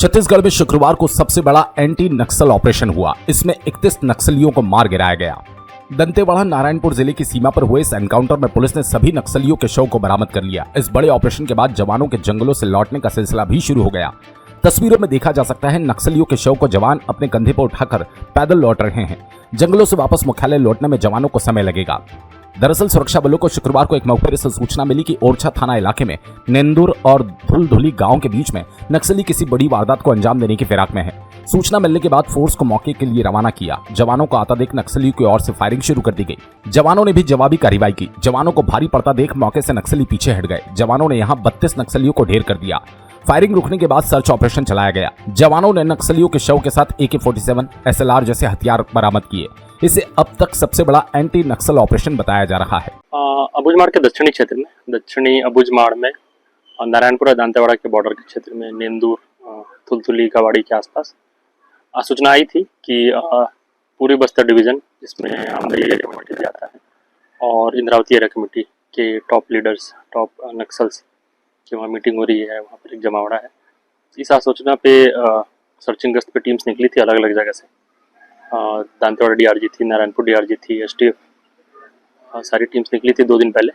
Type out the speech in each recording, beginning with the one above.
छत्तीसगढ़ में शुक्रवार को सबसे बड़ा एंटी नक्सल ऑपरेशन हुआ। इसमें 31 नक्सलियों को मार गिराया गया। दंतेवाड़ा नारायणपुर जिले की सीमा पर हुए इस एनकाउंटर में पुलिस ने सभी नक्सलियों के शव को बरामद कर लिया। इस बड़े ऑपरेशन के बाद जवानों के जंगलों से लौटने का सिलसिला भी शुरू हो गया। तस्वीरों में देखा जा सकता है नक्सलियों के शव को जवान अपने कंधे पर उठाकर पैदल लौट रहे हैं। जंगलों से वापस मुख्यालय लौटने में जवानों को समय लगेगा। दरअसल सुरक्षा बलों को शुक्रवार को एक मौके से सूचना मिली कि ओरछा थाना इलाके में नेंदुर और धुलधुली गांव के बीच में नक्सली किसी बड़ी वारदात को अंजाम देने की फिराक में है। सूचना मिलने के बाद फोर्स को मौके के लिए रवाना किया। जवानों को आता देख नक्सलियों की ओर से फायरिंग शुरू कर दी गई। जवानों ने भी जवाबी कार्रवाई की। जवानों को भारी पड़ता देख मौके से नक्सली पीछे हट गए। जवानों ने यहां 32 नक्सलियों को ढेर कर दिया। फायरिंग रुकने के बाद सर्च ऑपरेशन चलाया गया। जवानों ने नक्सलियों के शव के साथ AK-47, SLR जैसे हथियार बरामद किए। इसे अब तक सबसे बड़ा एंटी नक्सल ऑपरेशन बताया जा रहा है। अबुझमाड़ के दक्षिणी क्षेत्र में, दक्षिणी अबुझमाड़ में नारायणपुर और दांतेवाड़ा के बॉर्डर के क्षेत्र में नेंदूर थुलथुली कवाड़ी के आसपास सूचना आई थी कि पूरी बस्तर डिवीजन, जिसमें आमदई एरिया कमेटी आता है और इंद्रावती एरिया कमेटी के टॉप लीडर्स, टॉप नक्सल्स की वहाँ मीटिंग हो रही है। वहाँ पर एक जमावड़ा है। इस सूचना पे सर्चिंग गश्त पे टीम्स निकली थी अलग अलग जगह से। दांतेवाड़ा DRG थी, नारायणपुर DRG थी, STF सारी टीम्स निकली थी 2 दिन पहले।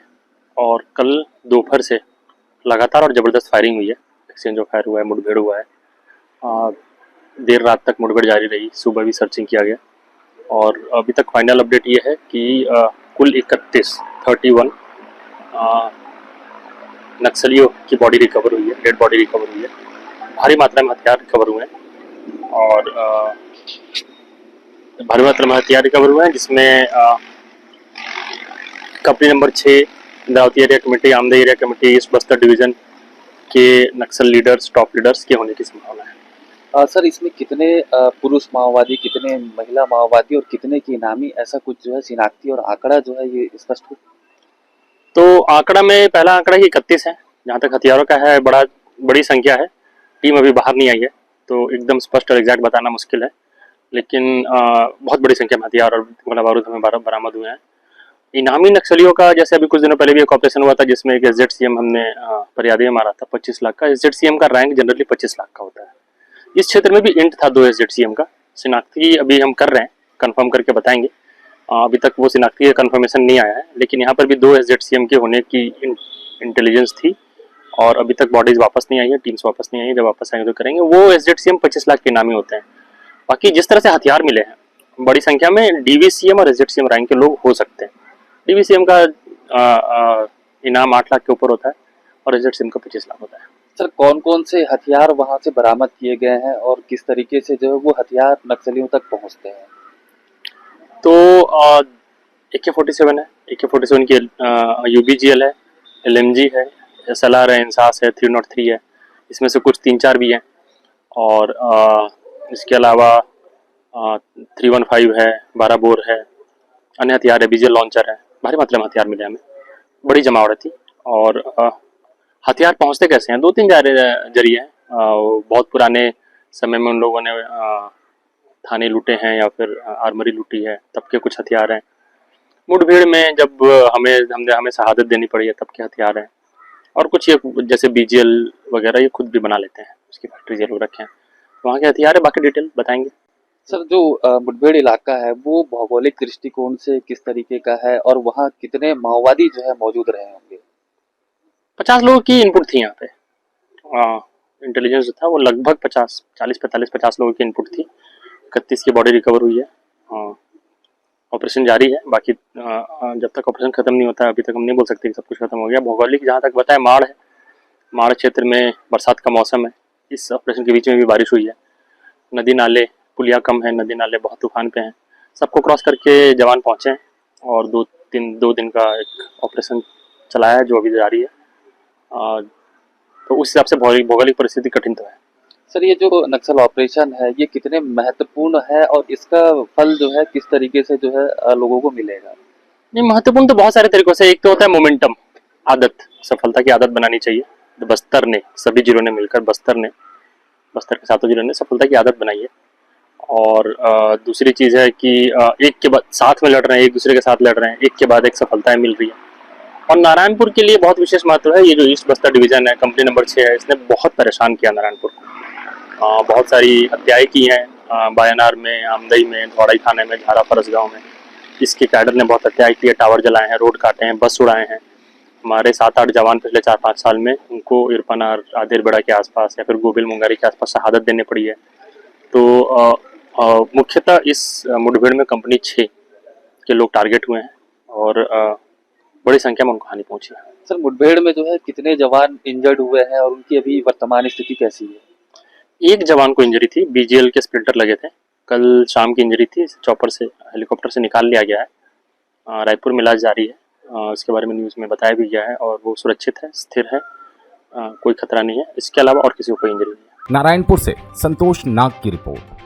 और कल दोपहर से लगातार और ज़बरदस्त फायरिंग हुई है। एक्सचेंज ऑफ फायर हुआ है, मुठभेड़ हुआ है। देर रात तक मुठभेड़ जारी रही। सुबह भी सर्चिंग किया गया और अभी तक फाइनल अपडेट ये है कि कुल 31 नक्सलियों की बॉडी रिकवर हुई है, डेड बॉडी रिकवर हुई है। भारी मात्रा में हथियार रिकवर हुए हैं और भारी मात्रा में हथियार रिकवर हुए हैं, जिसमें company number 6 Indravati area committee, Amdai area committee, east Bastar division के नक्सल लीडर्स, टॉप लीडर्स के होने की संभावना है। सर, इसमें कितने पुरुष माओवादी, कितने महिला माओवादी और कितने की इनामी, ऐसा कुछ जो है शिनाख्ती और आंकड़ा जो है ये स्पष्ट हो? तो आंकड़ा में पहला आंकड़ा ही 31 है। जहाँ तक हथियारों का है, बड़ी संख्या है। टीम अभी बाहर नहीं आई है तो एकदम स्पष्ट और एग्जैक्ट बताना मुश्किल है, लेकिन बहुत बड़ी संख्या में हथियार और गोला बारूद हमें बरामद हुए हैं। इनामी नक्सलियों का, जैसे अभी कुछ दिनों पहले भी एक ऑपरेशन हुआ था जिसमें एक SZCM हमने फरियादी में मारा था 25 लाख का। SZCM का रैंक जनरली 25 लाख का होता है। इस क्षेत्र में भी इंट था 2 SZCM का। शिनाख्ती अभी हम कर रहे हैं, कंफर्म करके बताएंगे। अभी तक वो शिनाख्ती का कंफर्मेशन नहीं आया है, लेकिन यहाँ पर भी 2 SZCM के होने की इंटेलिजेंस थी और अभी तक बॉडीज वापस नहीं आई है, टीम्स वापस नहीं आई है। जब वापस आएंगे तो करेंगे। वो SZCM 25 लाख के इनामी होते हैं। बाकी जिस तरह से हथियार मिले हैं, बड़ी संख्या में DVCM और SZCM रैंक के लोग हो सकते हैं। DVCM का इनाम 8 लाख के ऊपर होता है और SZCM का 25 लाख होता है। सर, कौन कौन से हथियार वहां से बरामद किए गए हैं और किस तरीके से जो है वो हथियार नक्सलियों तक पहुंचते हैं? तो AK-47 है, AK-47 की UBGL है, LMG है, SLR है, इंसास है, 303 है। इसमें से कुछ 3-4 भी हैं और इसके अलावा 315 है, 12 बोर है, अन्य हथियार है, BGL लॉन्चर है। भारी मात्रा में हथियार मिले हमें। बड़ी जमावड़ा थी। और हथियार पहुंचते कैसे हैं? 2-3 जरिए हैं। बहुत पुराने समय में उन लोगों ने थाने लूटे हैं या फिर आर्मरी लूटी है, तब के कुछ हथियार हैं। मुठभेड़ में जब हमें शहादत देनी पड़ी है, तब के हथियार हैं। और कुछ ये जैसे BGL वगैरह ये खुद भी बना लेते हैं, उसकी फैक्ट्री ये लोग रखे हैं, वहाँ के हथियार है। बाकी डिटेल बताएंगे। सर, जो मुठभेड़ इलाका है वो भौगोलिक दृष्टिकोण से किस तरीके का है और वहाँ कितने माओवादी जो है मौजूद रहे होंगे? 50 लोगों की इनपुट थी यहाँ पे। इंटेलिजेंस जो था वो लगभग 40-45-50 लोगों की इनपुट थी। 31 की बॉडी रिकवर हुई है। ऑपरेशन जारी है। बाकी जब तक ऑपरेशन खत्म नहीं होता, अभी तक हम नहीं बोल सकते कि सब कुछ खत्म हो गया। भौगोलिक जहाँ तक बताया, माड़ है। माड़ क्षेत्र में बरसात का मौसम है। इस ऑपरेशन के बीच में भी बारिश हुई है। नदी नाले, पुलिया कम है, नदी नाले बहुत तूफान पे हैं। सबको क्रॉस करके जवान पहुँचे हैं और 2 दिन का एक ऑपरेशन चलाया है जो अभी जारी है। तो उस हिसाब से भौगोलिक परिस्थिति कठिन तो है। सर, ये जो नक्सल ऑपरेशन है ये कितने महत्वपूर्ण है और इसका फल जो है किस तरीके से जो है लोगों को मिलेगा? नहीं, महत्वपूर्ण तो बहुत सारे तरीकों से। एक तो होता है मोमेंटम, आदत, सफलता की आदत बनानी चाहिए। तो बस्तर ने, सभी जिलों ने मिलकर, बस्तर के 7 जिलों ने सफलता की आदत बनाई है। और दूसरी चीज़ है कि एक के बाद साथ में लड़ रहे हैं, एक दूसरे के साथ लड़ रहे हैं, एक के बाद एक सफलताएं मिल रही है। और नारायणपुर के लिए बहुत विशेष महत्व है। ये जो ईस्ट बस्तर डिवीजन है, कंपनी नंबर 6 है, इसने बहुत परेशान किया नारायणपुर को। बहुत सारी हत्याएं की हैं बायनार में, आमदई में, धौड़ाई थाने में, धारा फरस गाँव में। इसके कैडर ने बहुत हत्याएं की है, टावर जलाए हैं, रोड काटे हैं, बस उड़ाए हैं। हमारे 7-8 जवान पिछले 4-5 साल में उनको इरपनार, आदिरबड़ा के आसपास या फिर गोबिल मुंगारी के आसपास शहादत देनी पड़ी है। तो मुख्यतः इस मुठभेड़ में कंपनी 6 के लोग टारगेट हुए हैं और बड़ी संख्या में उनको हानि पहुंची है। सर, मुठभेड़ में जो है कितने जवान इंजर्ड हुए हैं और उनकी अभी वर्तमान स्थिति कैसी है? एक जवान को इंजरी थी, बीजीएल के स्प्लिंटर लगे थे। कल शाम की इंजरी थी, चॉपर से, हेलीकॉप्टर से निकाल लिया गया है। रायपुर में इलाज जारी है। इसके बारे में न्यूज़ में बताया भी गया है और वो सुरक्षित है, स्थिर है, कोई खतरा नहीं है। इसके अलावा और किसी को कोई इंजरी नहीं है। नारायणपुर से संतोष नाग की रिपोर्ट।